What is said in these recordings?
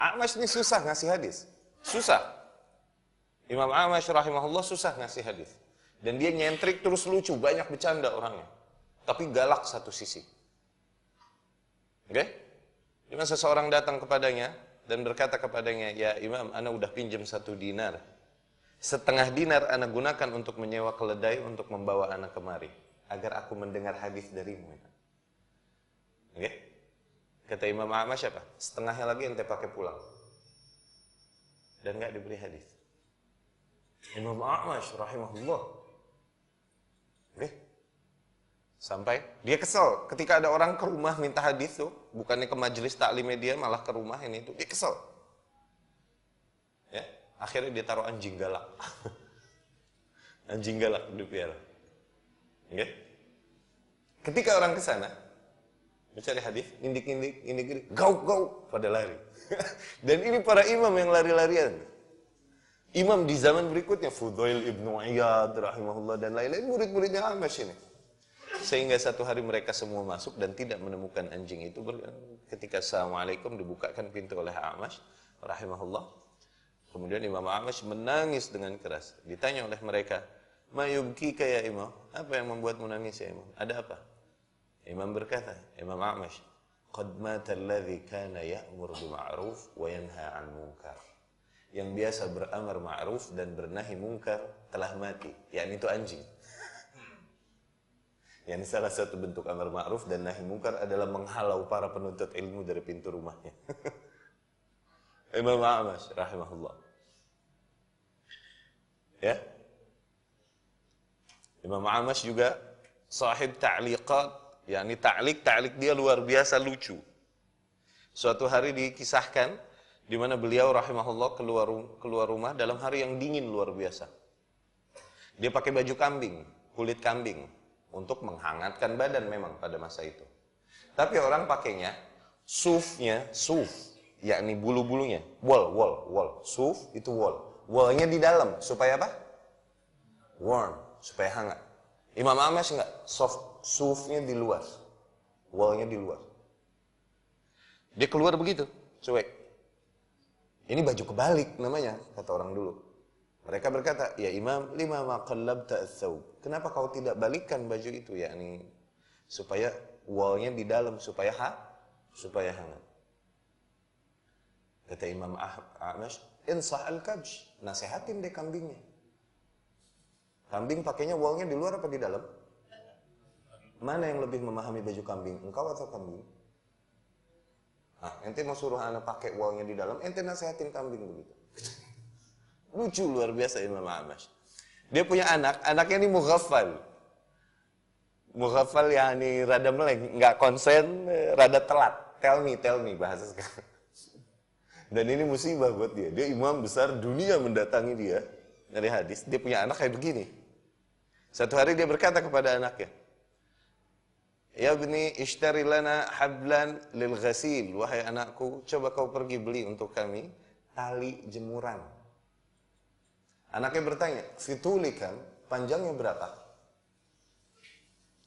A'mash ini susah ngasih hadis. Susah. Imam A'mash rahimahullah susah ngasih hadis. Dan dia nyentrik terus lucu, banyak bercanda orangnya. Tapi galak satu sisi. Oke? Dimana seseorang datang kepadanya dan berkata kepadanya, "Ya Imam, ana udah pinjam 1 dinar. Setengah dinar ana gunakan untuk menyewa keledai untuk membawa ana kemari. Agar aku mendengar hadis darimu." Oke? Kata Imam A'mash apa? Setengahnya lagi ente pakai pulang. Dan gak diberi hadis. Imam A'mash rahimahullah. Oke? Sampai dia kesel ketika ada orang ke rumah minta hadis tuh, bukannya ke majelis taklim media, malah ke rumah ini tuh, dia kesel. Ya, akhirnya dia taruh anjing galak. Anjing galak dipiara. Oke? Ketika orang ke sana mencari hadis, indik-indik, gau, pada lari. Dan ini para imam yang lari-larian. Imam di zaman berikutnya, Fudail ibnu Iyad rahimahullah dan lain-lain, murid-muridnya A'mash ini. Sehingga satu hari mereka semua masuk dan tidak menemukan anjing itu. Ketika Assalamualaikum dibukakan pintu oleh A'mash rahimahullah. Kemudian Imam A'mash menangis dengan keras. Ditanya oleh mereka, "Ma yubkika ya Imam? Apa yang membuatmu nangis ya Imam? Ada apa?" Imam berkata, Imam A'mash, "Qad mata alladhi kana ya'mur bima'ruf wa yanha 'an munkar." Yang biasa beramar ma'ruf dan bernahi munkar telah mati. Yakni itu anjing. Yang salah satu bentuk amar ma'ruf dan nahi munkar adalah menghalau para penuntut ilmu dari pintu rumahnya. Imam A'mash rahimahullah. Ya. Imam A'mash juga sahib ta'liqat, yakni ta'liq dia luar biasa lucu. Suatu hari dikisahkan di mana beliau rahimahullah keluar rumah dalam hari yang dingin luar biasa. Dia pakai baju kambing, kulit kambing untuk menghangatkan badan memang pada masa itu. Tapi orang pakainya suf, yakni bulu-bulunya, wool, suf itu wool. Woolnya di dalam supaya apa? Warm, supaya hangat. Imam A'mash enggak, sufnya di luar, woolnya di luar. Dia keluar begitu, cuek. Ini baju kebalik namanya, kata orang dulu. Mereka berkata, "Ya Imam, lima ma qallabta ats-tsawb." Kenapa kau tidak balikkan baju itu, yakni supaya woolnya di dalam supaya hangat. Kata Imam A'mash, "Insah al-kabsh." Nasihatin deh kambingnya. Kambing pakainya woolnya di luar apa di dalam? Mana yang lebih memahami baju kambing, engkau atau kambing? Ente mau suruh anak pakai woolnya di dalam, ente nasihatin kambing begitu. Lucu luar biasa Imam A'mash. Dia punya anaknya ini mughaffal. Mughaffal yakni rada meleng, nggak konsen, rada telat. Tell me bahasa sekarang. Dan ini musibah buat dia. Dia imam besar dunia mendatangi dia dari hadis. Dia punya anak kayak begini. Satu hari dia berkata kepada anaknya, "Ya bni, ishtari lana hablan lil ghasil." Wahai anakku, coba kau pergi beli untuk kami tali jemuran. Anaknya bertanya, "Fitulikan, panjangnya berapa?"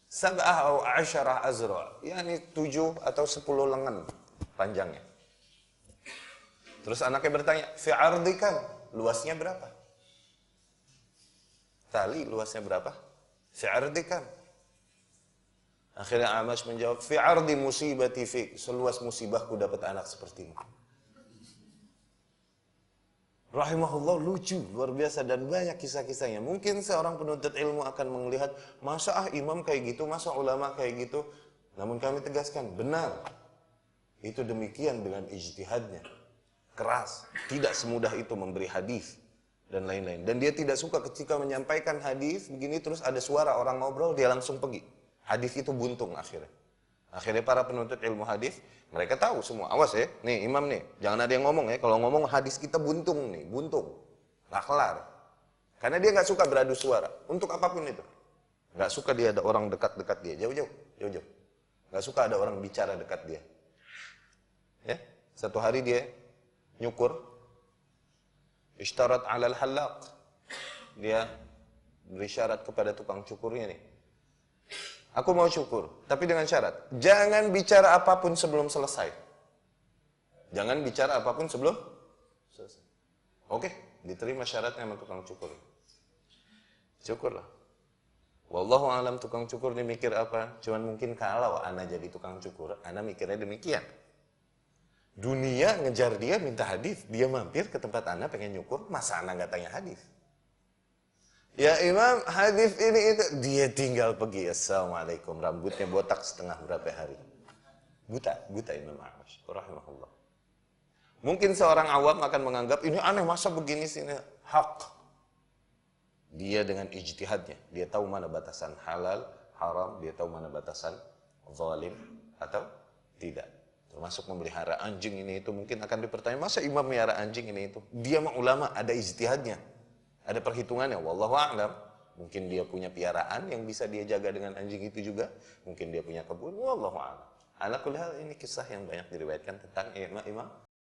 Sab'ah atau 'asyara azra, yakni 7 atau 10 lengan panjangnya. Terus anaknya bertanya, "Fi'ardikan, luasnya berapa?" Tali luasnya berapa? "Fi'ardikan." Akhirnya A'mash menjawab, "Fi'ardi musibati fik." Seluas musibahku dapat anak sepertimu. Rahimahullah, lucu, luar biasa dan banyak kisah-kisahnya. Mungkin seorang penuntut ilmu akan melihat, masa imam kayak gitu, masa ulama kayak gitu. Namun kami tegaskan, benar. Itu demikian dengan ijtihadnya. Keras, tidak semudah itu memberi hadis dan lain-lain. Dan dia tidak suka ketika menyampaikan hadis begini terus ada suara orang ngobrol, dia langsung pergi. Hadis itu buntung akhirnya. Akhirnya para penuntut ilmu hadis, mereka tahu semua. Awas ya, nih imam nih, jangan ada yang ngomong ya. Kalau ngomong hadis kita buntung nih, buntung. Nggak kelar. Karena dia nggak suka beradu suara. Untuk apapun itu. Nggak suka dia ada orang dekat-dekat dia. Jauh-jauh. Nggak suka ada orang bicara dekat dia. Ya, satu hari dia nyukur. Ishtarat alal halaq. Dia beri syarat kepada tukang cukurnya nih. Aku mau cukur, tapi dengan syarat, jangan bicara apapun sebelum selesai. Jangan bicara apapun sebelum selesai. Oke, diterima syaratnya sama tukang cukur. Syukurlah. Wallahu alam tukang cukur dia mikir apa? Cuman mungkin kalau ana jadi tukang cukur, ana mikirnya demikian. Dunia ngejar dia minta hadis, dia mampir ke tempat ana pengen nyukur, masa ana nggak tanya hadis? Ya Imam, hadis ini itu, dia tinggal pergi. Assalamualaikum, rambutnya botak setengah berapa hari. Buta Imam Ahmad rahimahullah. Mungkin seorang awam akan menganggap ini aneh, masa begini sih? Hak. Dia dengan ijtihadnya, dia tahu mana batasan halal, haram, dia tahu mana batasan zalim atau tidak. Termasuk memelihara anjing ini itu, mungkin akan dipertanya, masa imam melihara anjing ini itu? Dia mah ulama, ada ijtihadnya, ada perhitungannya, wallahu a'lam. Mungkin dia punya piaraan yang bisa dia jaga dengan anjing itu juga, mungkin dia punya kebun, wallahu a'lam. Ala kulli hal, ini kisah yang banyak diriwayatkan tentang Imam